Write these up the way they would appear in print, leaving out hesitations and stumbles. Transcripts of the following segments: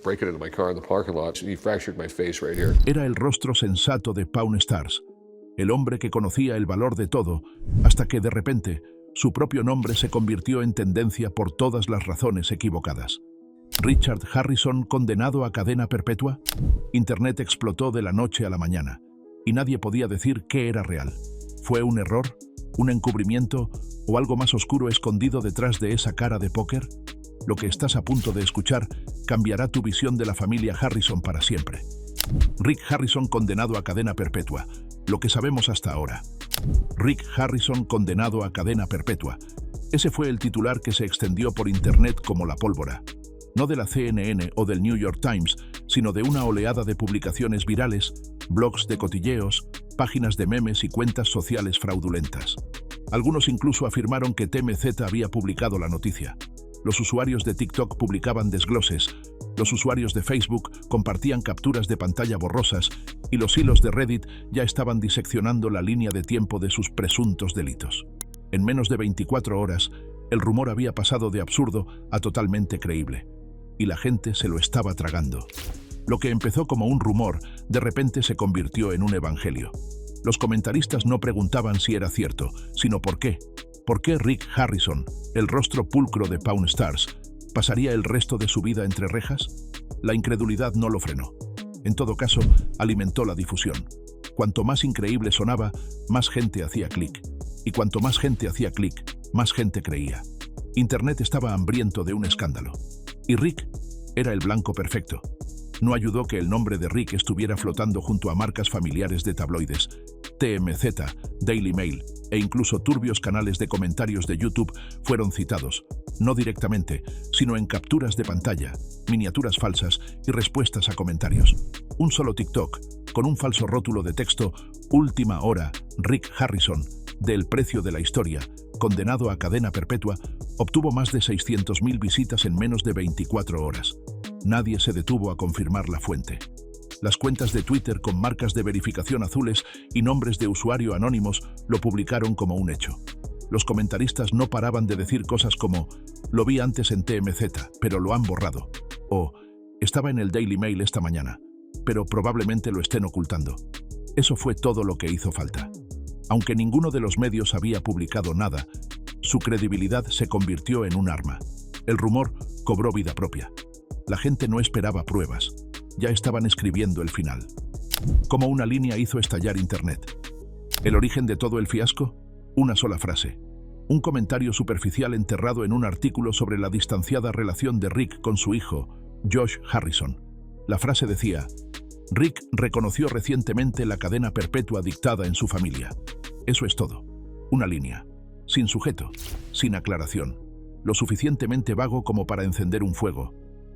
breaking into my car in the parking lot. He fractured my face right here. Era el rostro sensato de Pawn Stars, el hombre que conocía el valor de todo, hasta que de repente su propio nombre se convirtió en tendencia por todas las razones equivocadas. Richard Harrison condenado a cadena perpetua. Internet explotó de la noche a la mañana y nadie podía decir qué era real. ¿Fue un error? ¿Un encubrimiento? ¿O algo más oscuro escondido detrás de esa cara de póker? Lo que estás a punto de escuchar cambiará tu visión de la familia Harrison para siempre. Rick Harrison condenado a cadena perpetua. Lo que sabemos hasta ahora. Rick Harrison condenado a cadena perpetua. Ese fue el titular que se extendió por internet como la pólvora. No de la CNN o del New York Times, sino de una oleada de publicaciones virales, blogs de cotilleos, páginas de memes y cuentas sociales fraudulentas. Algunos incluso afirmaron que TMZ había publicado la noticia. Los usuarios de TikTok publicaban desgloses, los usuarios de Facebook compartían capturas de pantalla borrosas y los hilos de Reddit ya estaban diseccionando la línea de tiempo de sus presuntos delitos. En menos de 24 horas, el rumor había pasado de absurdo a totalmente creíble, y la gente se lo estaba tragando. Lo que empezó como un rumor, de repente se convirtió en un evangelio. Los comentaristas no preguntaban si era cierto, sino por qué. ¿Por qué Rick Harrison, el rostro pulcro de Pawn Stars, pasaría el resto de su vida entre rejas? La incredulidad no lo frenó. En todo caso, alimentó la difusión. Cuanto más increíble sonaba, más gente hacía clic. Y cuanto más gente hacía clic, más gente creía. Internet estaba hambriento de un escándalo. Y Rick era el blanco perfecto. No ayudó que el nombre de Rick estuviera flotando junto a marcas familiares de tabloides, TMZ, Daily Mail e incluso turbios canales de comentarios de YouTube fueron citados, no directamente, sino en capturas de pantalla, miniaturas falsas y respuestas a comentarios. Un solo TikTok, con un falso rótulo de texto, Última hora, Rick Harrison, del precio de la historia, condenado a cadena perpetua, obtuvo más de 600.000 visitas en menos de 24 horas. Nadie se detuvo a confirmar la fuente. Las cuentas de Twitter con marcas de verificación azules y nombres de usuario anónimos lo publicaron como un hecho. Los comentaristas no paraban de decir cosas como «Lo vi antes en TMZ, pero lo han borrado» o «Estaba en el Daily Mail esta mañana, pero probablemente lo estén ocultando». Eso fue todo lo que hizo falta. Aunque ninguno de los medios había publicado nada, su credibilidad se convirtió en un arma. El rumor cobró vida propia. La gente no esperaba pruebas. Ya estaban escribiendo el final. Como una línea hizo estallar Internet. ¿El origen de todo el fiasco? Una sola frase. Un comentario superficial enterrado en un artículo sobre la distanciada relación de Rick con su hijo, Josh Harrison. La frase decía: Rick reconoció recientemente la cadena perpetua dictada en su familia. Eso es todo. Una línea. Sin sujeto, sin aclaración. Lo suficientemente vago como para encender un fuego.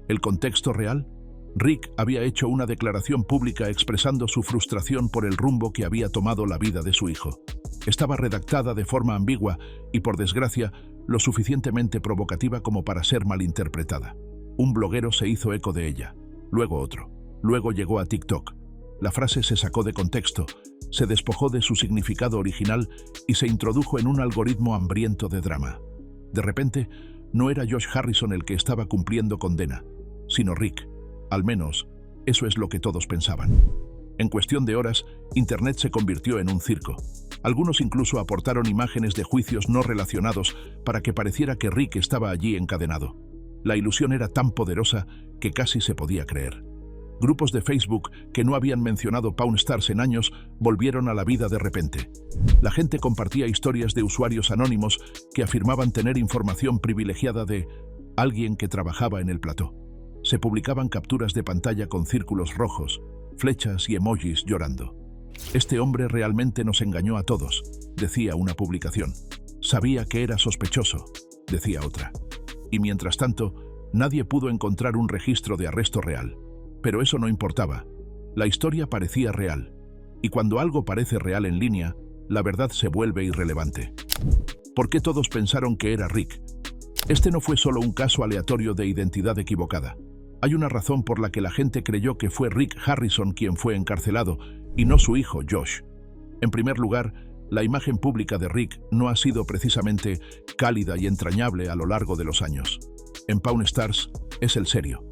¿El contexto real? Rick había hecho una declaración pública expresando su frustración por el rumbo que había tomado la vida de su hijo. Estaba redactada de forma ambigua y, por desgracia, lo suficientemente provocativa como para ser malinterpretada. Un bloguero se hizo eco de ella, luego otro. Luego llegó a TikTok. La frase se sacó de contexto, se despojó de su significado original y se introdujo en un algoritmo hambriento de drama. De repente, no era Josh Harrison el que estaba cumpliendo condena, sino Rick. Al menos, eso es lo que todos pensaban. En cuestión de horas, Internet se convirtió en un circo. Algunos incluso aportaron imágenes de juicios no relacionados para que pareciera que Rick estaba allí encadenado. La ilusión era tan poderosa que casi se podía creer. Grupos de Facebook que no habían mencionado Pawn Stars en años volvieron a la vida de repente. La gente compartía historias de usuarios anónimos que afirmaban tener información privilegiada de alguien que trabajaba en el plató. Se publicaban capturas de pantalla con círculos rojos, flechas y emojis llorando. Este hombre realmente nos engañó a todos, decía una publicación. Sabía que era sospechoso, decía otra. Y mientras tanto, nadie pudo encontrar un registro de arresto real. Pero eso no importaba. La historia parecía real. Y cuando algo parece real en línea, la verdad se vuelve irrelevante. ¿Por qué todos pensaron que era Rick? Este no fue solo un caso aleatorio de identidad equivocada. Hay una razón por la que la gente creyó que fue Rick Harrison quien fue encarcelado, y no su hijo Josh. En primer lugar, la imagen pública de Rick no ha sido precisamente cálida y entrañable a lo largo de los años. En Pawn Stars es el serio.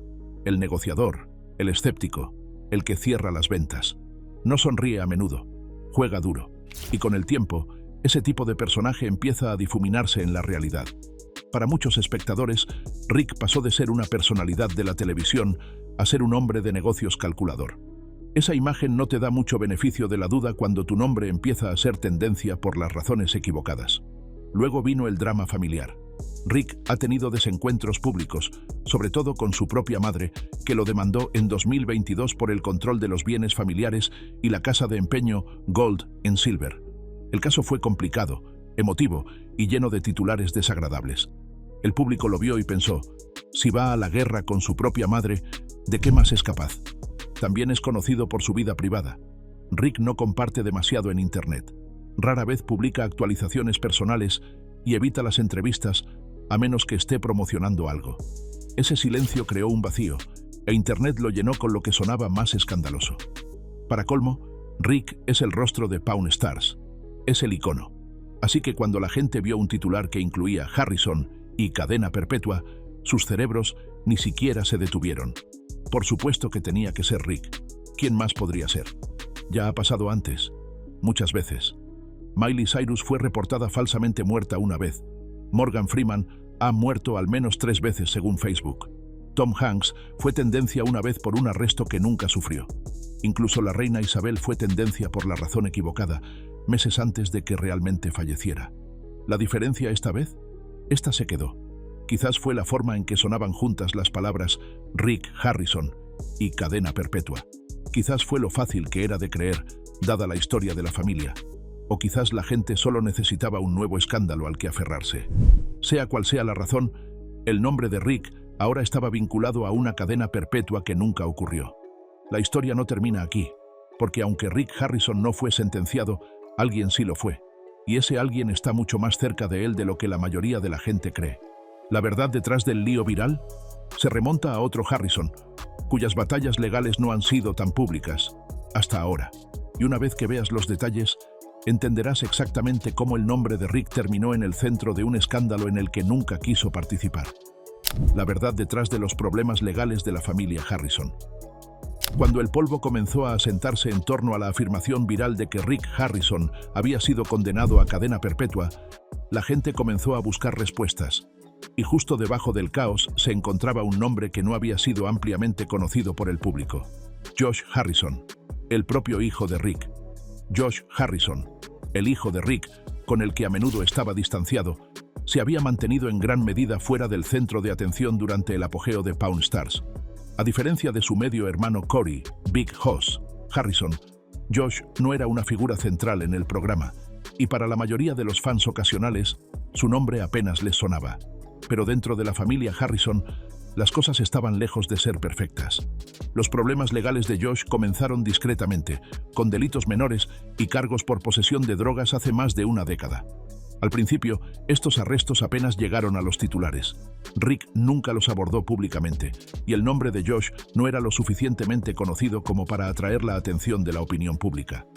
el negociador, el escéptico, el que cierra las ventas. No sonríe a menudo, juega duro, y con el tiempo, ese tipo de personaje empieza a difuminarse en la realidad. Para muchos espectadores, Rick pasó de ser una personalidad de la televisión a ser un hombre de negocios calculador. Esa imagen no te da mucho beneficio de la duda cuando tu nombre empieza a ser tendencia por las razones equivocadas. Luego vino el drama familiar. Rick ha tenido desencuentros públicos, sobre todo con su propia madre, que lo demandó en 2022 por el control de los bienes familiares y la casa de empeño Gold and Silver. El caso fue complicado, emotivo y lleno de titulares desagradables. El público lo vio y pensó, si va a la guerra con su propia madre, ¿de qué más es capaz? También es conocido por su vida privada. Rick no comparte demasiado en Internet. Rara vez publica actualizaciones personales y evita las entrevistas a menos que esté promocionando algo. Ese silencio creó un vacío e Internet lo llenó con lo que sonaba más escandaloso. Para colmo, Rick es el rostro de Pawn Stars. Es el icono. Así que cuando la gente vio un titular que incluía Harrison y cadena perpetua, sus cerebros ni siquiera se detuvieron. Por supuesto que tenía que ser Rick. ¿Quién más podría ser? Ya ha pasado antes, muchas veces. Miley Cyrus fue reportada falsamente muerta una vez. Morgan Freeman ha muerto al menos 3 veces según Facebook. Tom Hanks fue tendencia una vez por un arresto que nunca sufrió. Incluso la reina Isabel fue tendencia por la razón equivocada, meses antes de que realmente falleciera. ¿La diferencia esta vez? Esta se quedó. Quizás fue la forma en que sonaban juntas las palabras Rick Harrison y cadena perpetua. Quizás fue lo fácil que era de creer, dada la historia de la familia. O quizás la gente solo necesitaba un nuevo escándalo al que aferrarse. Sea cual sea la razón, el nombre de Rick ahora estaba vinculado a una cadena perpetua que nunca ocurrió. La historia no termina aquí, porque aunque Rick Harrison no fue sentenciado, alguien sí lo fue. Y ese alguien está mucho más cerca de él de lo que la mayoría de la gente cree. La verdad detrás del lío viral se remonta a otro Harrison, cuyas batallas legales no han sido tan públicas hasta ahora. Y una vez que veas los detalles, entenderás exactamente cómo el nombre de Rick terminó en el centro de un escándalo en el que nunca quiso participar. La verdad detrás de los problemas legales de la familia Harrison. Cuando el polvo comenzó a asentarse en torno a la afirmación viral de que Rick Harrison había sido condenado a cadena perpetua, la gente comenzó a buscar respuestas. Y justo debajo del caos se encontraba un nombre que no había sido ampliamente conocido por el público. Josh Harrison, el propio hijo de Rick. Josh Harrison, el hijo de Rick, con el que a menudo estaba distanciado, se había mantenido en gran medida fuera del centro de atención durante el apogeo de Pawn Stars. A diferencia de su medio hermano Corey, Big Hoss, Harrison, Josh no era una figura central en el programa, y para la mayoría de los fans ocasionales, su nombre apenas les sonaba. Pero dentro de la familia Harrison, las cosas estaban lejos de ser perfectas. Los problemas legales de Josh comenzaron discretamente, con delitos menores y cargos por posesión de drogas hace más de una década. Al principio, estos arrestos apenas llegaron a los titulares. Rick nunca los abordó públicamente, y el nombre de Josh no era lo suficientemente conocido como para atraer la atención de la opinión pública.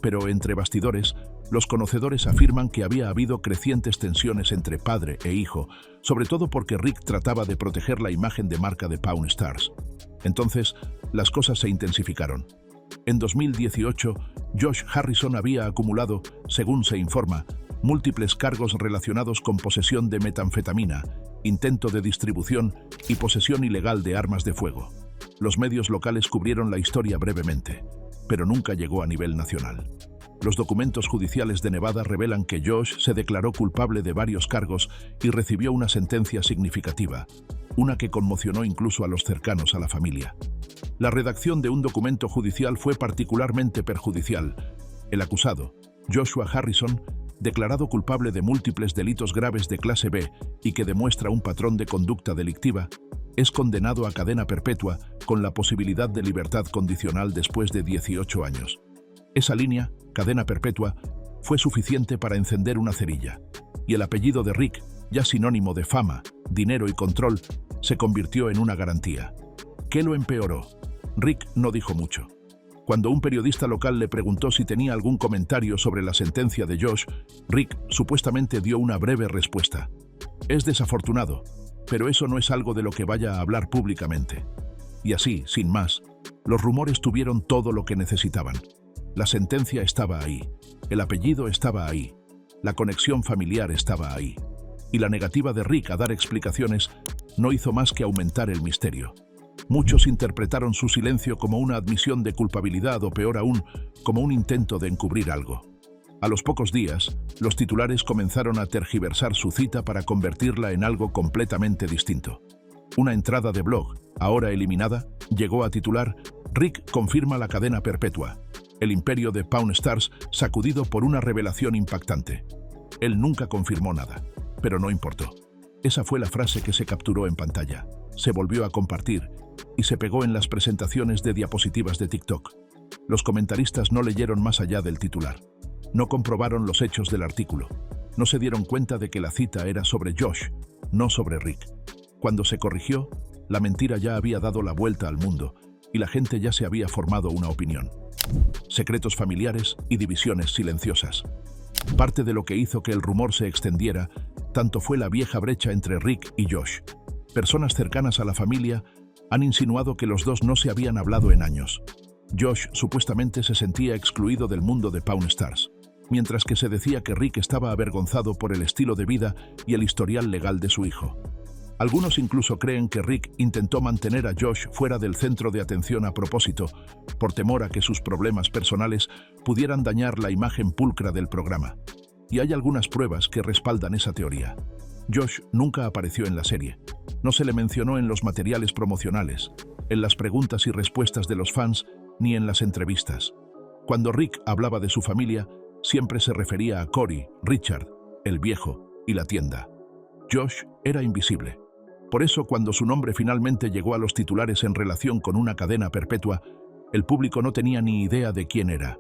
Pero entre bastidores, los conocedores afirman que había habido crecientes tensiones entre padre e hijo, sobre todo porque Rick trataba de proteger la imagen de marca de Pawn Stars. Entonces, las cosas se intensificaron. En 2018, Josh Harrison había acumulado, según se informa, múltiples cargos relacionados con posesión de metanfetamina, intento de distribución y posesión ilegal de armas de fuego. Los medios locales cubrieron la historia brevemente, pero nunca llegó a nivel nacional. Los documentos judiciales de Nevada revelan que Josh se declaró culpable de varios cargos y recibió una sentencia significativa, una que conmocionó incluso a los cercanos a la familia. La redacción de un documento judicial fue particularmente perjudicial. El acusado, Joshua Harrison, declarado culpable de múltiples delitos graves de clase B y que demuestra un patrón de conducta delictiva, es condenado a cadena perpetua con la posibilidad de libertad condicional después de 18 años. Esa línea, cadena perpetua, fue suficiente para encender una cerilla, y el apellido de Rick, ya sinónimo de fama, dinero y control, se convirtió en una garantía. ¿Qué lo empeoró? Rick no dijo mucho. Cuando un periodista local le preguntó si tenía algún comentario sobre la sentencia de Josh, Rick supuestamente dio una breve respuesta. Es desafortunado, pero eso no es algo de lo que vaya a hablar públicamente. Y así, sin más, los rumores tuvieron todo lo que necesitaban. La sentencia estaba ahí, el apellido estaba ahí, la conexión familiar estaba ahí. Y la negativa de Rick a dar explicaciones no hizo más que aumentar el misterio. Muchos interpretaron su silencio como una admisión de culpabilidad o, peor aún, como un intento de encubrir algo. A los pocos días, los titulares comenzaron a tergiversar su cita para convertirla en algo completamente distinto. Una entrada de blog, ahora eliminada, llegó a titular «Rick confirma la cadena perpetua. El imperio de Pawn Stars sacudido por una revelación impactante». Él nunca confirmó nada, pero no importó. Esa fue la frase que se capturó en pantalla, se volvió a compartir y se pegó en las presentaciones de diapositivas de TikTok. Los comentaristas no leyeron más allá del titular. No comprobaron los hechos del artículo. No se dieron cuenta de que la cita era sobre Josh, no sobre Rick. Cuando se corrigió, la mentira ya había dado la vuelta al mundo y la gente ya se había formado una opinión. Secretos familiares y divisiones silenciosas. Parte de lo que hizo que el rumor se extendiera tanto fue la vieja brecha entre Rick y Josh. Personas cercanas a la familia han insinuado que los dos no se habían hablado en años. Josh supuestamente se sentía excluido del mundo de Pawn Stars, mientras que se decía que Rick estaba avergonzado por el estilo de vida y el historial legal de su hijo. Algunos incluso creen que Rick intentó mantener a Josh fuera del centro de atención a propósito, por temor a que sus problemas personales pudieran dañar la imagen pulcra del programa. Y hay algunas pruebas que respaldan esa teoría. Josh nunca apareció en la serie. No se le mencionó en los materiales promocionales, en las preguntas y respuestas de los fans, ni en las entrevistas. Cuando Rick hablaba de su familia, siempre se refería a Cory, Richard, el viejo y la tienda. Josh era invisible. Por eso, cuando su nombre finalmente llegó a los titulares en relación con una cadena perpetua, el público no tenía ni idea de quién era.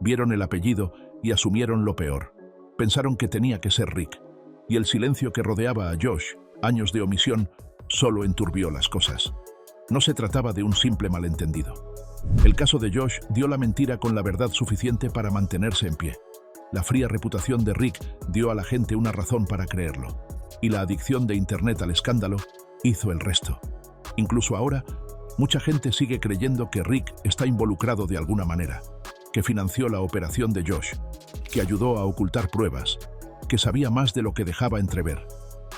Vieron el apellido y asumieron lo peor. Pensaron que tenía que ser Rick. Y el silencio que rodeaba a Josh, años de omisión, solo enturbió las cosas. No se trataba de un simple malentendido. El caso de Josh dio la mentira con la verdad suficiente para mantenerse en pie. La fría reputación de Rick dio a la gente una razón para creerlo. Y la adicción de Internet al escándalo hizo el resto. Incluso ahora, mucha gente sigue creyendo que Rick está involucrado de alguna manera, que financió la operación de Josh, que ayudó a ocultar pruebas, que sabía más de lo que dejaba entrever.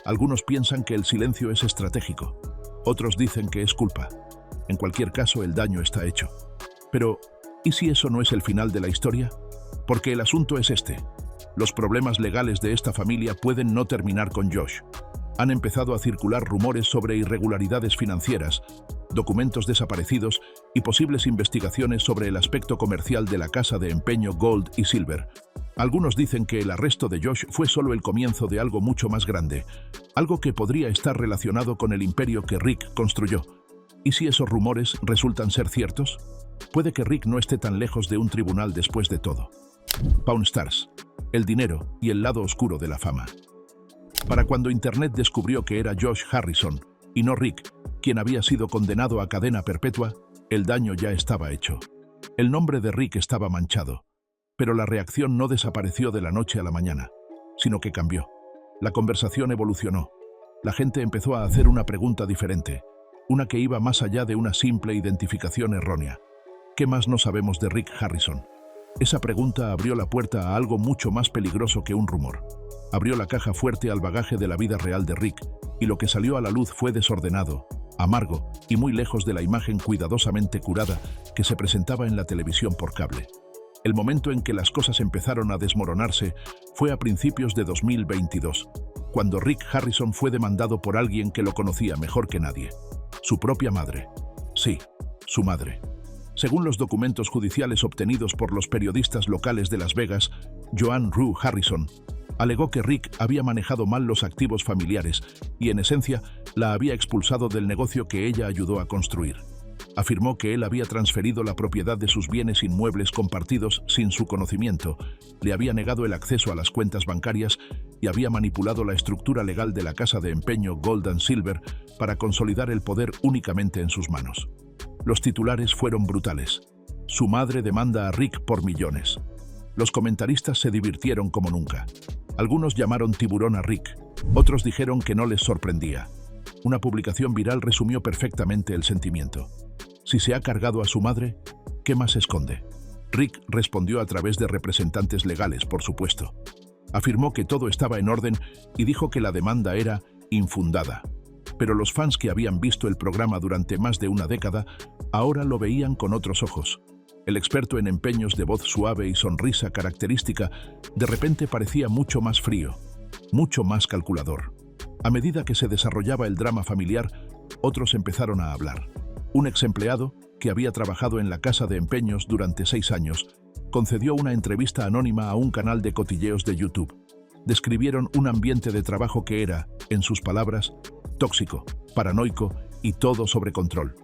Algunos piensan que el silencio es estratégico, otros dicen que es culpa. En cualquier caso, el daño está hecho. Pero, ¿y si eso no es el final de la historia? Porque el asunto es este. Los problemas legales de esta familia pueden no terminar con Josh. Han empezado a circular rumores sobre irregularidades financieras, documentos desaparecidos y posibles investigaciones sobre el aspecto comercial de la casa de empeño Gold y Silver. Algunos dicen que el arresto de Josh fue solo el comienzo de algo mucho más grande, algo que podría estar relacionado con el imperio que Rick construyó. ¿Y si esos rumores resultan ser ciertos? Puede que Rick no esté tan lejos de un tribunal después de todo. Pawn Stars, el dinero y el lado oscuro de la fama. Para cuando Internet descubrió que era Josh Harrison, y no Rick, quien había sido condenado a cadena perpetua, el daño ya estaba hecho. El nombre de Rick estaba manchado, pero la reacción no desapareció de la noche a la mañana, sino que cambió. La conversación evolucionó. La gente empezó a hacer una pregunta diferente, una que iba más allá de una simple identificación errónea. ¿Qué más no sabemos de Rick Harrison? Esa pregunta abrió la puerta a algo mucho más peligroso que un rumor. Abrió la caja fuerte al bagaje de la vida real de Rick, y lo que salió a la luz fue desordenado, amargo y muy lejos de la imagen cuidadosamente curada que se presentaba en la televisión por cable. El momento en que las cosas empezaron a desmoronarse fue a principios de 2022, cuando Rick Harrison fue demandado por alguien que lo conocía mejor que nadie. Su propia madre. Sí, su madre. Según los documentos judiciales obtenidos por los periodistas locales de Las Vegas, Joanne Rue Harrison alegó que Rick había manejado mal los activos familiares y, en esencia, la había expulsado del negocio que ella ayudó a construir. Afirmó que él había transferido la propiedad de sus bienes inmuebles compartidos sin su conocimiento, le había negado el acceso a las cuentas bancarias y había manipulado la estructura legal de la casa de empeño Gold and Silver para consolidar el poder únicamente en sus manos. Los titulares fueron brutales. Su madre demanda a Rick por millones. Los comentaristas se divirtieron como nunca. Algunos llamaron tiburón a Rick, otros dijeron que no les sorprendía. Una publicación viral resumió perfectamente el sentimiento. Si se ha cargado a su madre, ¿qué más esconde? Rick respondió a través de representantes legales, por supuesto. Afirmó que todo estaba en orden y dijo que la demanda era infundada. Pero los fans que habían visto el programa durante más de una década ahora lo veían con otros ojos. El experto en empeños de voz suave y sonrisa característica de repente parecía mucho más frío, mucho más calculador. A medida que se desarrollaba el drama familiar, otros empezaron a hablar. Un exempleado, que había trabajado en la casa de empeños durante 6 años, concedió una entrevista anónima a un canal de cotilleos de YouTube. Describieron un ambiente de trabajo que era, en sus palabras, tóxico, paranoico y todo sobre control.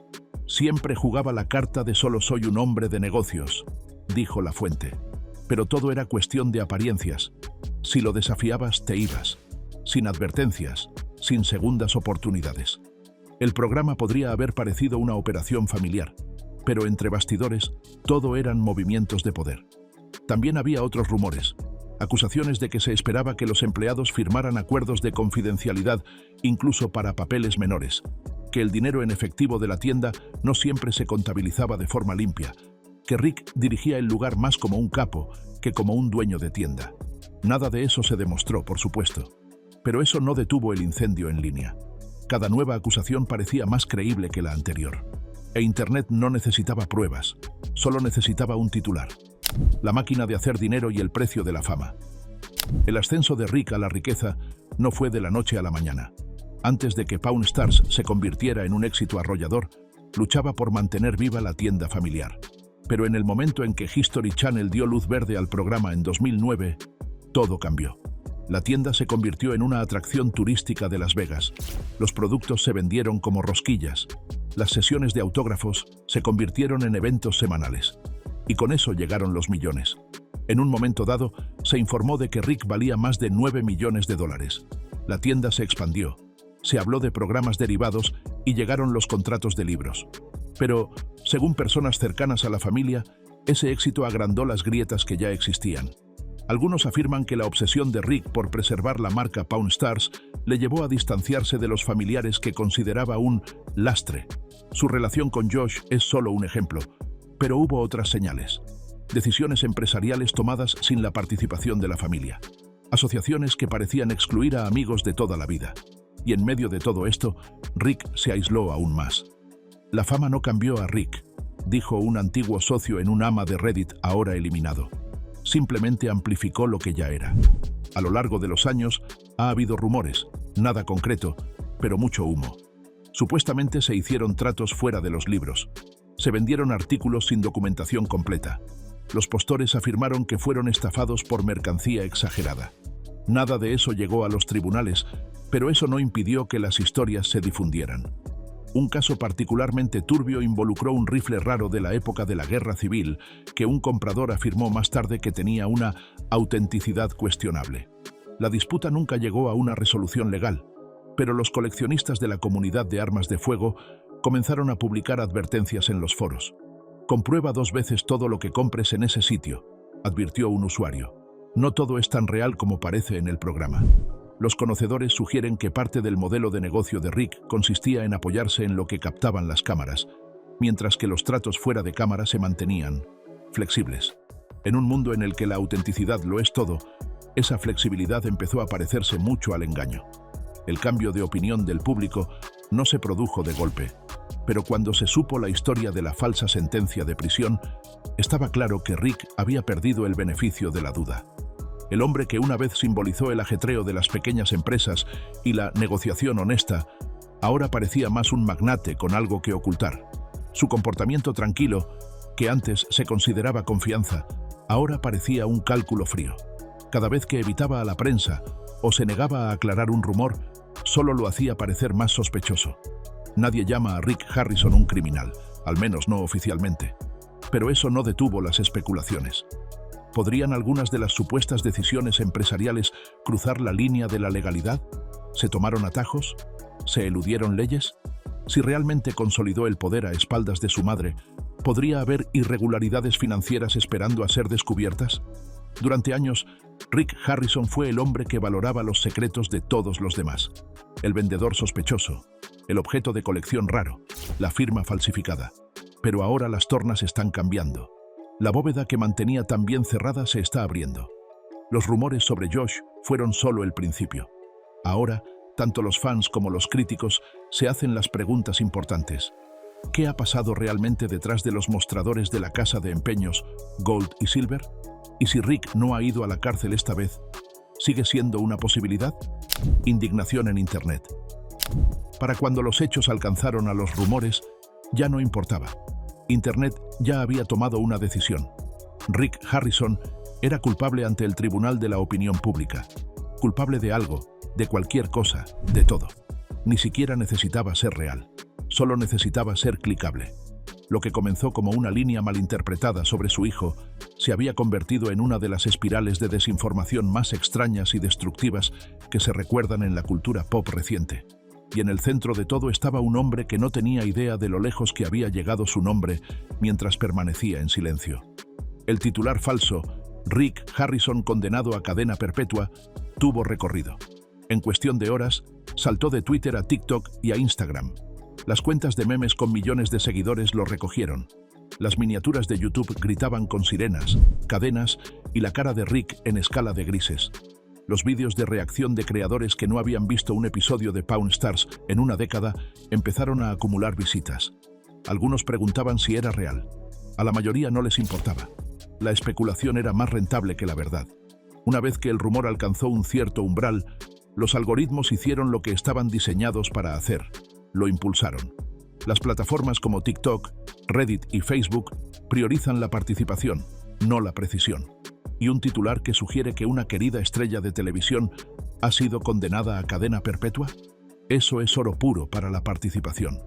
Siempre jugaba la carta de solo soy un hombre de negocios, dijo la fuente. Pero todo era cuestión de apariencias. Si lo desafiabas, te ibas. Sin advertencias, sin segundas oportunidades. El programa podría haber parecido una operación familiar, pero entre bastidores todo eran movimientos de poder. También había otros rumores, acusaciones de que se esperaba que los empleados firmaran acuerdos de confidencialidad, incluso para papeles menores, que el dinero en efectivo de la tienda no siempre se contabilizaba de forma limpia, que Rick dirigía el lugar más como un capo que como un dueño de tienda. Nada de eso se demostró, por supuesto, pero eso no detuvo el incendio en línea. Cada nueva acusación parecía más creíble que la anterior. E Internet no necesitaba pruebas, solo necesitaba un titular. La máquina de hacer dinero y el precio de la fama. El ascenso de Rick a la riqueza no fue de la noche a la mañana. Antes de que Pawn Stars se convirtiera en un éxito arrollador, luchaba por mantener viva la tienda familiar. Pero en el momento en que History Channel dio luz verde al programa en 2009, todo cambió. La tienda se convirtió en una atracción turística de Las Vegas. Los productos se vendieron como rosquillas. Las sesiones de autógrafos se convirtieron en eventos semanales. Y con eso llegaron los millones. En un momento dado, se informó de que Rick valía más de $9 millones. La tienda se expandió. Se habló de programas derivados y llegaron los contratos de libros. Pero, según personas cercanas a la familia, ese éxito agrandó las grietas que ya existían. Algunos afirman que la obsesión de Rick por preservar la marca Pawn Stars le llevó a distanciarse de los familiares que consideraba un lastre. Su relación con Josh es solo un ejemplo, pero hubo otras señales. Decisiones empresariales tomadas sin la participación de la familia. Asociaciones que parecían excluir a amigos de toda la vida. Y en medio de todo esto, Rick se aisló aún más. La fama no cambió a Rick, dijo un antiguo socio en un ama de Reddit ahora eliminado. Simplemente amplificó lo que ya era. A lo largo de los años, ha habido rumores, nada concreto, pero mucho humo. Supuestamente se hicieron tratos fuera de los libros. Se vendieron artículos sin documentación completa. Los postores afirmaron que fueron estafados por mercancía exagerada. Nada de eso llegó a los tribunales, pero eso no impidió que las historias se difundieran. Un caso particularmente turbio involucró un rifle raro de la época de la Guerra Civil que un comprador afirmó más tarde que tenía una autenticidad cuestionable. La disputa nunca llegó a una resolución legal, pero los coleccionistas de la comunidad de armas de fuego comenzaron a publicar advertencias en los foros. «Comprueba 2 veces todo lo que compres en ese sitio», advirtió un usuario. «No todo es tan real como parece en el programa». Los conocedores sugieren que parte del modelo de negocio de Rick consistía en apoyarse en lo que captaban las cámaras, mientras que los tratos fuera de cámara se mantenían flexibles. En un mundo en el que la autenticidad lo es todo, esa flexibilidad empezó a parecerse mucho al engaño. El cambio de opinión del público no se produjo de golpe, pero cuando se supo la historia de la falsa sentencia de prisión, estaba claro que Rick había perdido el beneficio de la duda. El hombre que una vez simbolizó el ajetreo de las pequeñas empresas y la negociación honesta, ahora parecía más un magnate con algo que ocultar. Su comportamiento tranquilo, que antes se consideraba confianza, ahora parecía un cálculo frío. Cada vez que evitaba a la prensa o se negaba a aclarar un rumor, solo lo hacía parecer más sospechoso. Nadie llama a Rick Harrison un criminal, al menos no oficialmente. Pero eso no detuvo las especulaciones. ¿Podrían algunas de las supuestas decisiones empresariales cruzar la línea de la legalidad? ¿Se tomaron atajos? ¿Se eludieron leyes? Si realmente consolidó el poder a espaldas de su madre, ¿podría haber irregularidades financieras esperando a ser descubiertas? Durante años, Rick Harrison fue el hombre que valoraba los secretos de todos los demás. El vendedor sospechoso, el objeto de colección raro, la firma falsificada. Pero ahora las tornas están cambiando. La bóveda que mantenía tan bien cerrada se está abriendo. Los rumores sobre Josh fueron solo el principio. Ahora, tanto los fans como los críticos se hacen las preguntas importantes. ¿Qué ha pasado realmente detrás de los mostradores de la casa de empeños Gold y Silver? ¿Y si Rick no ha ido a la cárcel esta vez? ¿Sigue siendo una posibilidad? Indignación en Internet. Para cuando los hechos alcanzaron a los rumores, ya no importaba. Internet ya había tomado una decisión. Rick Harrison era culpable ante el tribunal de la opinión pública. Culpable de algo, de cualquier cosa, de todo. Ni siquiera necesitaba ser real. Solo necesitaba ser clicable. Lo que comenzó como una línea malinterpretada sobre su hijo se había convertido en una de las espirales de desinformación más extrañas y destructivas que se recuerdan en la cultura pop reciente. Y en el centro de todo estaba un hombre que no tenía idea de lo lejos que había llegado su nombre mientras permanecía en silencio. El titular falso, Rick Harrison condenado a cadena perpetua, tuvo recorrido. En cuestión de horas, saltó de Twitter a TikTok y a Instagram. Las cuentas de memes con millones de seguidores lo recogieron. Las miniaturas de YouTube gritaban con sirenas, cadenas y la cara de Rick en escala de grises. Los vídeos de reacción de creadores que no habían visto un episodio de Pawn Stars en una década empezaron a acumular visitas. Algunos preguntaban si era real. A la mayoría no les importaba. La especulación era más rentable que la verdad. Una vez que el rumor alcanzó un cierto umbral, los algoritmos hicieron lo que estaban diseñados para hacer. Lo impulsaron. Las plataformas como TikTok, Reddit y Facebook priorizan la participación, no la precisión. Y un titular que sugiere que una querida estrella de televisión ha sido condenada a cadena perpetua? Eso es oro puro para la participación.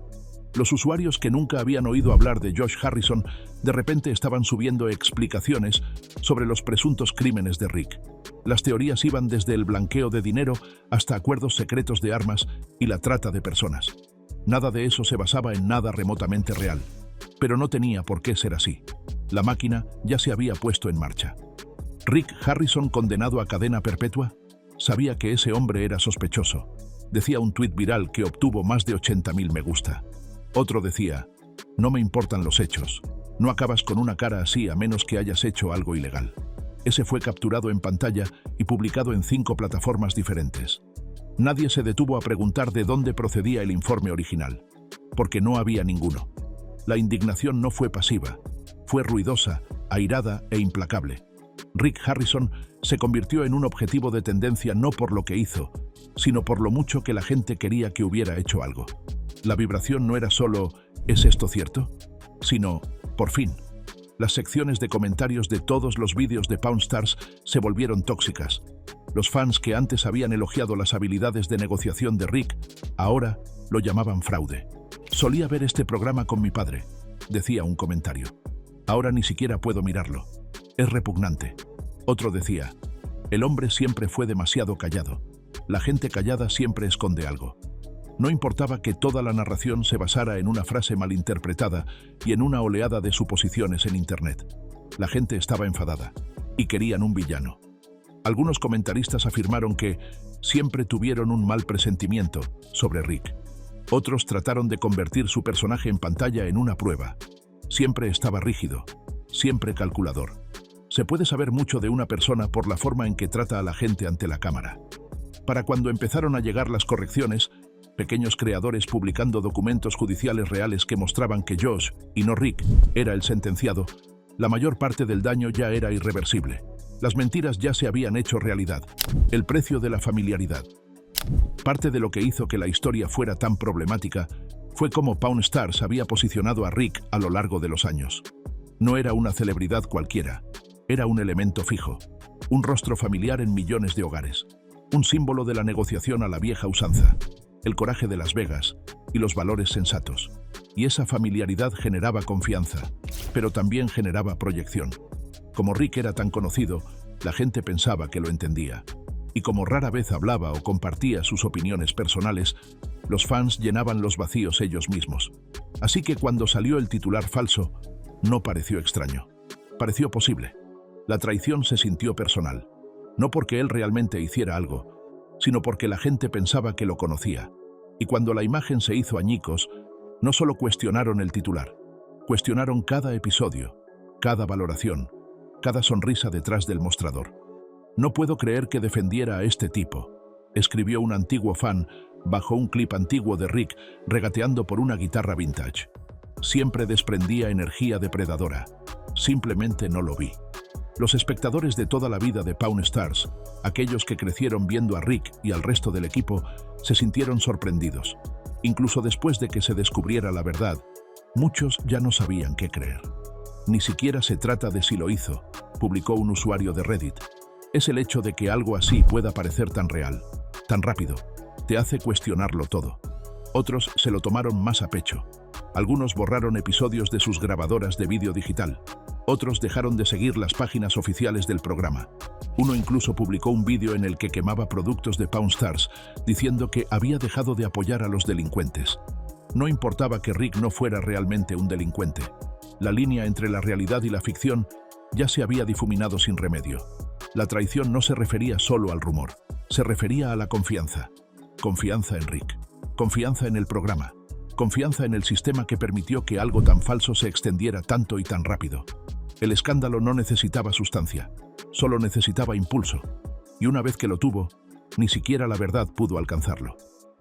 Los usuarios que nunca habían oído hablar de Josh Harrison de repente estaban subiendo explicaciones sobre los presuntos crímenes de Rick. Las teorías iban desde el blanqueo de dinero hasta acuerdos secretos de armas y la trata de personas. Nada de eso se basaba en nada remotamente real. Pero no tenía por qué ser así. La máquina ya se había puesto en marcha. ¿Rick Harrison condenado a cadena perpetua? Sabía que ese hombre era sospechoso. Decía un tuit viral que obtuvo más de 80.000 me gusta. Otro decía, no me importan los hechos. No acabas con una cara así a menos que hayas hecho algo ilegal. Ese fue capturado en pantalla y publicado en 5 plataformas diferentes. Nadie se detuvo a preguntar de dónde procedía el informe original, porque no había ninguno. La indignación no fue pasiva, fue ruidosa, airada e implacable. Rick Harrison se convirtió en un objetivo de tendencia no por lo que hizo, sino por lo mucho que la gente quería que hubiera hecho algo. La vibración no era solo ¿es esto cierto?, sino por fin. Las secciones de comentarios de todos los vídeos de Pawn Stars se volvieron tóxicas. Los fans que antes habían elogiado las habilidades de negociación de Rick, ahora lo llamaban fraude. Solía ver este programa con mi padre, decía un comentario. Ahora ni siquiera puedo mirarlo. Es repugnante. Otro decía, el hombre siempre fue demasiado callado. La gente callada siempre esconde algo. No importaba que toda la narración se basara en una frase malinterpretada y en una oleada de suposiciones en Internet. La gente estaba enfadada y querían un villano. Algunos comentaristas afirmaron que siempre tuvieron un mal presentimiento sobre Rick. Otros trataron de convertir su personaje en pantalla en una prueba. Siempre estaba rígido, siempre calculador. Se puede saber mucho de una persona por la forma en que trata a la gente ante la cámara. Para cuando empezaron a llegar las correcciones, pequeños creadores publicando documentos judiciales reales que mostraban que Josh, y no Rick, era el sentenciado, la mayor parte del daño ya era irreversible. Las mentiras ya se habían hecho realidad. El precio de la familiaridad. Parte de lo que hizo que la historia fuera tan problemática fue cómo Pawn Stars había posicionado a Rick a lo largo de los años. No era una celebridad cualquiera, era un elemento fijo, un rostro familiar en millones de hogares, un símbolo de la negociación a la vieja usanza, el coraje de Las Vegas y los valores sensatos. Y esa familiaridad generaba confianza, pero también generaba proyección. Como Rick era tan conocido, la gente pensaba que lo entendía. Y como rara vez hablaba o compartía sus opiniones personales, los fans llenaban los vacíos ellos mismos. Así que cuando salió el titular falso, no pareció extraño. Pareció posible. La traición se sintió personal. No porque él realmente hiciera algo, sino porque la gente pensaba que lo conocía. Y cuando la imagen se hizo añicos, no solo cuestionaron el titular, cuestionaron cada episodio, cada valoración, cada sonrisa detrás del mostrador. No puedo creer que defendiera a este tipo, escribió un antiguo fan bajo un clip antiguo de Rick regateando por una guitarra vintage. Siempre desprendía energía depredadora. Simplemente no lo vi. Los espectadores de toda la vida de Pawn Stars, aquellos que crecieron viendo a Rick y al resto del equipo, se sintieron sorprendidos. Incluso después de que se descubriera la verdad, muchos ya no sabían qué creer. Ni siquiera se trata de si lo hizo, publicó un usuario de Reddit. Es el hecho de que algo así pueda parecer tan real, tan rápido, te hace cuestionarlo todo. Otros se lo tomaron más a pecho. Algunos borraron episodios de sus grabadoras de vídeo digital. Otros dejaron de seguir las páginas oficiales del programa. Uno incluso publicó un vídeo en el que quemaba productos de Pawn Stars, diciendo que había dejado de apoyar a los delincuentes. No importaba que Rick no fuera realmente un delincuente. La línea entre la realidad y la ficción ya se había difuminado sin remedio. La traición no se refería solo al rumor, se refería a la confianza. Confianza en Rick, confianza en el programa, confianza en el sistema que permitió que algo tan falso se extendiera tanto y tan rápido. El escándalo no necesitaba sustancia, solo necesitaba impulso. Y una vez que lo tuvo, ni siquiera la verdad pudo alcanzarlo.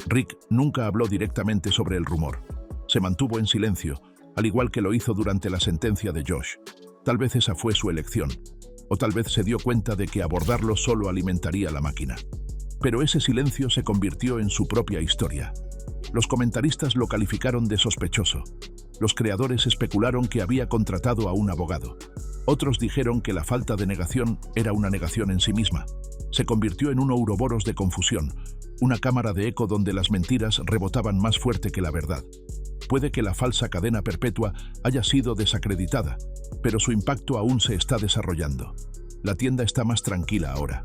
Rick nunca habló directamente sobre el rumor. Se mantuvo en silencio, al igual que lo hizo durante la sentencia de Josh. Tal vez esa fue su elección, o tal vez se dio cuenta de que abordarlo solo alimentaría la máquina. Pero ese silencio se convirtió en su propia historia. Los comentaristas lo calificaron de sospechoso. Los creadores especularon que había contratado a un abogado. Otros dijeron que la falta de negación era una negación en sí misma. Se convirtió en un ouroboros de confusión, una cámara de eco donde las mentiras rebotaban más fuerte que la verdad. Puede que la falsa cadena perpetua haya sido desacreditada, pero su impacto aún se está desarrollando. La tienda está más tranquila ahora.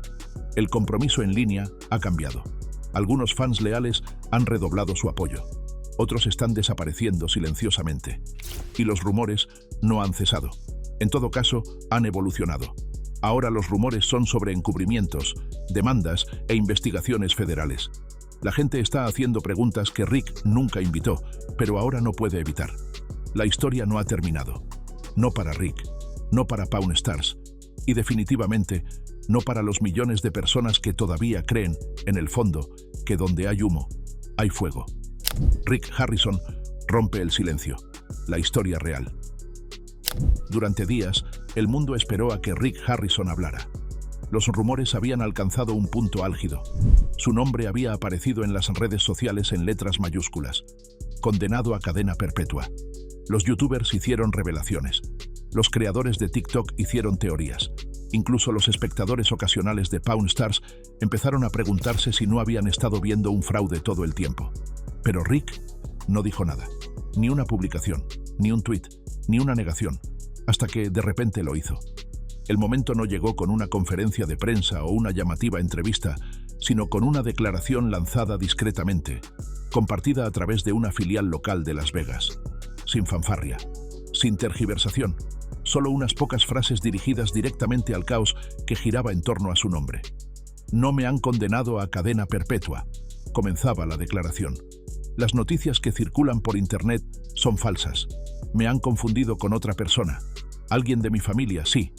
El compromiso en línea ha cambiado. Algunos fans leales han redoblado su apoyo. Otros están desapareciendo silenciosamente. Y los rumores no han cesado. En todo caso, han evolucionado. Ahora los rumores son sobre encubrimientos, demandas e investigaciones federales. La gente está haciendo preguntas que Rick nunca invitó, pero ahora no puede evitar. La historia no ha terminado. No para Rick, no para Pawn Stars, y definitivamente no para los millones de personas que todavía creen, en el fondo, que donde hay humo, hay fuego. Rick Harrison rompe el silencio, la historia real. Durante días, el mundo esperó a que Rick Harrison hablara. Los rumores habían alcanzado un punto álgido. Su nombre había aparecido en las redes sociales en letras mayúsculas. Condenado a cadena perpetua. Los youtubers hicieron revelaciones. Los creadores de TikTok hicieron teorías. Incluso los espectadores ocasionales de Pawn Stars empezaron a preguntarse si no habían estado viendo un fraude todo el tiempo. Pero Rick no dijo nada. Ni una publicación, ni un tweet, ni una negación, hasta que de repente lo hizo. El momento no llegó con una conferencia de prensa o una llamativa entrevista, sino con una declaración lanzada discretamente, compartida a través de una filial local de Las Vegas. Sin fanfarria, sin tergiversación, solo unas pocas frases dirigidas directamente al caos que giraba en torno a su nombre. No me han condenado a cadena perpetua, comenzaba la declaración. Las noticias que circulan por internet son falsas. Me han confundido con otra persona. Alguien de mi familia, sí.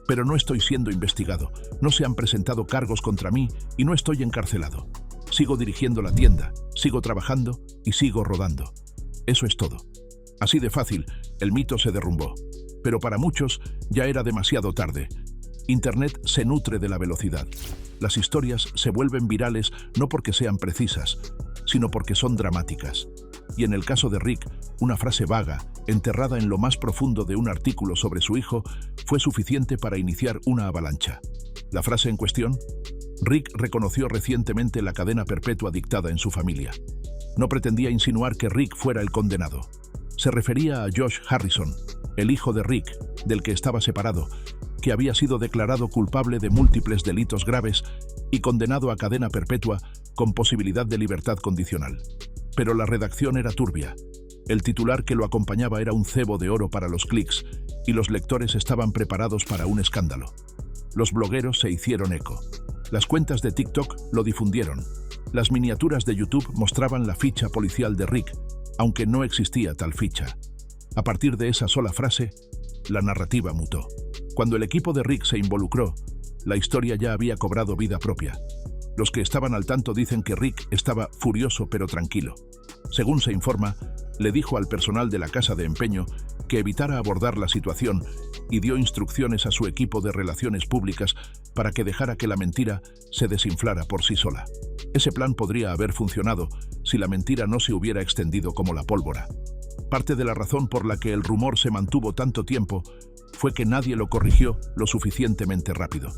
Pero no estoy siendo investigado, no se han presentado cargos contra mí y no estoy encarcelado. Sigo dirigiendo la tienda, sigo trabajando y sigo rodando. Eso es todo. Así de fácil, el mito se derrumbó. Pero para muchos ya era demasiado tarde. Internet se nutre de la velocidad. Las historias se vuelven virales no porque sean precisas, sino porque son dramáticas. Y en el caso de Rick, una frase vaga, enterrada en lo más profundo de un artículo sobre su hijo, fue suficiente para iniciar una avalancha. La frase en cuestión: Rick reconoció recientemente la cadena perpetua dictada en su familia. No pretendía insinuar que Rick fuera el condenado. Se refería a Josh Harrison, el hijo de Rick, del que estaba separado, que había sido declarado culpable de múltiples delitos graves y condenado a cadena perpetua con posibilidad de libertad condicional. Pero la redacción era turbia. El titular que lo acompañaba era un cebo de oro para los clics, y los lectores estaban preparados para un escándalo. Los blogueros se hicieron eco. Las cuentas de TikTok lo difundieron. Las miniaturas de YouTube mostraban la ficha policial de Rick, aunque no existía tal ficha. A partir de esa sola frase, la narrativa mutó. Cuando el equipo de Rick se involucró, la historia ya había cobrado vida propia. Los que estaban al tanto dicen que Rick estaba furioso pero tranquilo. Según se informa, le dijo al personal de la casa de empeño que evitara abordar la situación y dio instrucciones a su equipo de relaciones públicas para que dejara que la mentira se desinflara por sí sola. Ese plan podría haber funcionado si la mentira no se hubiera extendido como la pólvora. Parte de la razón por la que el rumor se mantuvo tanto tiempo fue que nadie lo corrigió lo suficientemente rápido.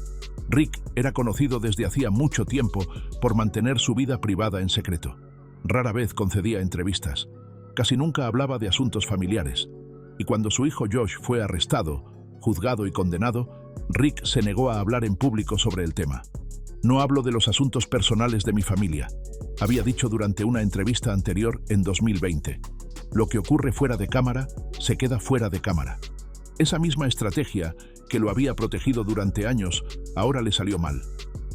Rick era conocido desde hacía mucho tiempo por mantener su vida privada en secreto. Rara vez concedía entrevistas. Casi nunca hablaba de asuntos familiares. Y cuando su hijo Josh fue arrestado, juzgado y condenado, Rick se negó a hablar en público sobre el tema. No hablo de los asuntos personales de mi familia, había dicho durante una entrevista anterior en 2020. Lo que ocurre fuera de cámara, se queda fuera de cámara. Esa misma estrategia que lo había protegido durante años, ahora le salió mal.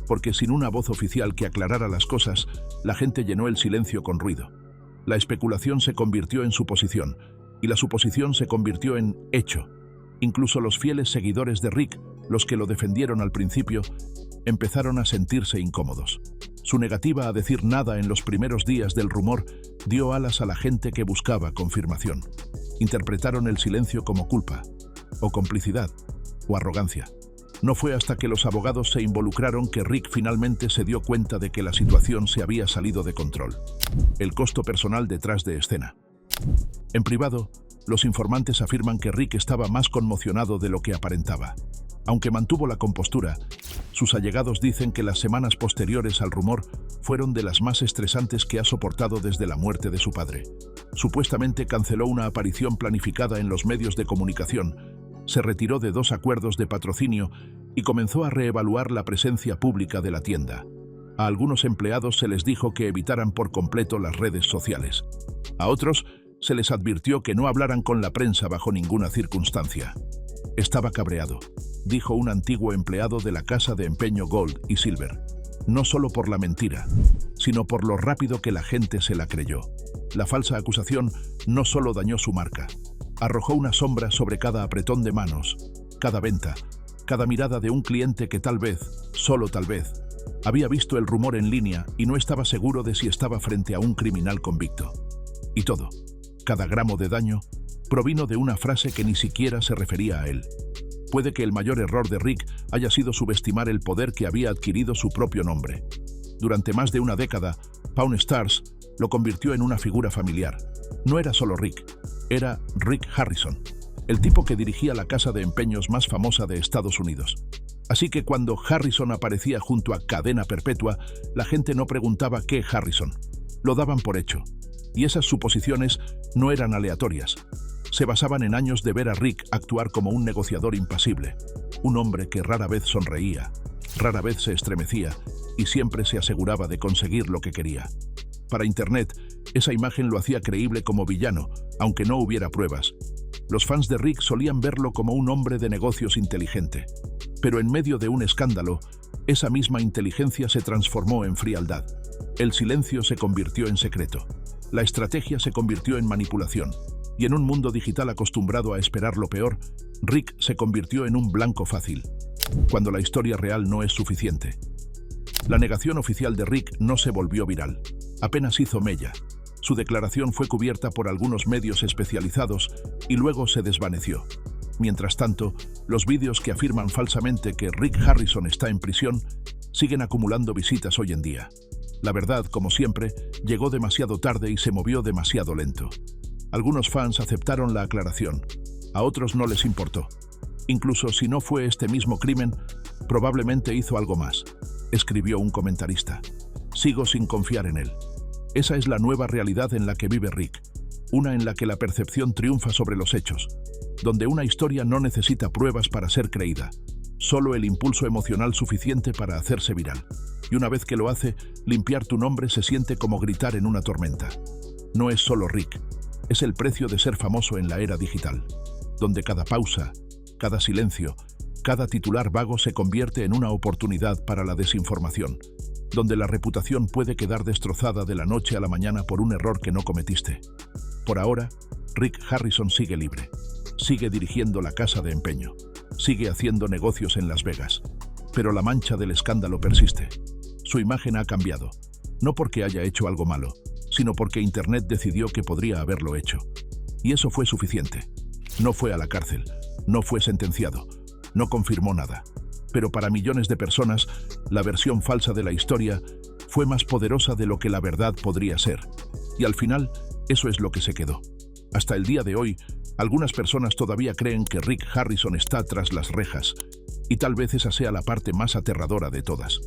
Porque sin una voz oficial que aclarara las cosas, la gente llenó el silencio con ruido. La especulación se convirtió en suposición, y la suposición se convirtió en hecho. Incluso los fieles seguidores de Rick, los que lo defendieron al principio, empezaron a sentirse incómodos. Su negativa a decir nada en los primeros días del rumor dio alas a la gente que buscaba confirmación. Interpretaron el silencio como culpa, o complicidad, o arrogancia. No fue hasta que los abogados se involucraron que Rick finalmente se dio cuenta de que la situación se había salido de control. El costo personal detrás de escena. En privado, los informantes afirman que Rick estaba más conmocionado de lo que aparentaba. Aunque mantuvo la compostura, sus allegados dicen que las semanas posteriores al rumor fueron de las más estresantes que ha soportado desde la muerte de su padre. Supuestamente canceló una aparición planificada en los medios de comunicación, se retiró de 2 acuerdos de patrocinio y comenzó a reevaluar la presencia pública de la tienda. A algunos empleados se les dijo que evitaran por completo las redes sociales. A otros se les advirtió que no hablaran con la prensa bajo ninguna circunstancia. Estaba cabreado, dijo un antiguo empleado de la casa de empeño Gold y Silver. No solo por la mentira, sino por lo rápido que la gente se la creyó. La falsa acusación no solo dañó su marca, arrojó una sombra sobre cada apretón de manos, cada venta, cada mirada de un cliente que tal vez, solo tal vez, había visto el rumor en línea y no estaba seguro de si estaba frente a un criminal convicto. Y todo, cada gramo de daño, provino de una frase que ni siquiera se refería a él. Puede que el mayor error de Rick haya sido subestimar el poder que había adquirido su propio nombre. Durante más de una década, Pawn Stars lo convirtió en una figura familiar. No era solo Rick, era Rick Harrison, el tipo que dirigía la casa de empeños más famosa de Estados Unidos. Así que cuando Harrison aparecía junto a Cadena Perpetua, la gente no preguntaba qué Harrison. Lo daban por hecho. Y esas suposiciones no eran aleatorias. Se basaban en años de ver a Rick actuar como un negociador impasible, un hombre que rara vez sonreía, rara vez se estremecía y siempre se aseguraba de conseguir lo que quería. Para Internet, esa imagen lo hacía creíble como villano, aunque no hubiera pruebas. Los fans de Rick solían verlo como un hombre de negocios inteligente. Pero en medio de un escándalo, esa misma inteligencia se transformó en frialdad. El silencio se convirtió en secreto. La estrategia se convirtió en manipulación. Y en un mundo digital acostumbrado a esperar lo peor, Rick se convirtió en un blanco fácil, cuando la historia real no es suficiente. La negación oficial de Rick no se volvió viral. Apenas hizo mella. Su declaración fue cubierta por algunos medios especializados y luego se desvaneció. Mientras tanto, los vídeos que afirman falsamente que Rick Harrison está en prisión siguen acumulando visitas hoy en día. La verdad, como siempre, llegó demasiado tarde y se movió demasiado lento. Algunos fans aceptaron la aclaración, a otros no les importó. Incluso si no fue este mismo crimen, probablemente hizo algo más, escribió un comentarista. Sigo sin confiar en él. Esa es la nueva realidad en la que vive Rick, una en la que la percepción triunfa sobre los hechos, donde una historia no necesita pruebas para ser creída, solo el impulso emocional suficiente para hacerse viral. Y una vez que lo hace, limpiar tu nombre se siente como gritar en una tormenta. No es solo Rick, es el precio de ser famoso en la era digital, donde cada pausa, cada silencio, cada titular vago se convierte en una oportunidad para la desinformación. donde la reputación puede quedar destrozada de la noche a la mañana por un error que no cometiste. Por ahora, Rick Harrison sigue libre. Sigue dirigiendo la casa de empeño. Sigue haciendo negocios en Las Vegas. Pero la mancha del escándalo persiste. Su imagen ha cambiado. No porque haya hecho algo malo, sino porque Internet decidió que podría haberlo hecho. Y eso fue suficiente. No fue a la cárcel. No fue sentenciado. No confirmó nada. Pero para millones de personas, la versión falsa de la historia fue más poderosa de lo que la verdad podría ser. Y al final, eso es lo que se quedó. Hasta el día de hoy, algunas personas todavía creen que Rick Harrison está tras las rejas, y tal vez esa sea la parte más aterradora de todas.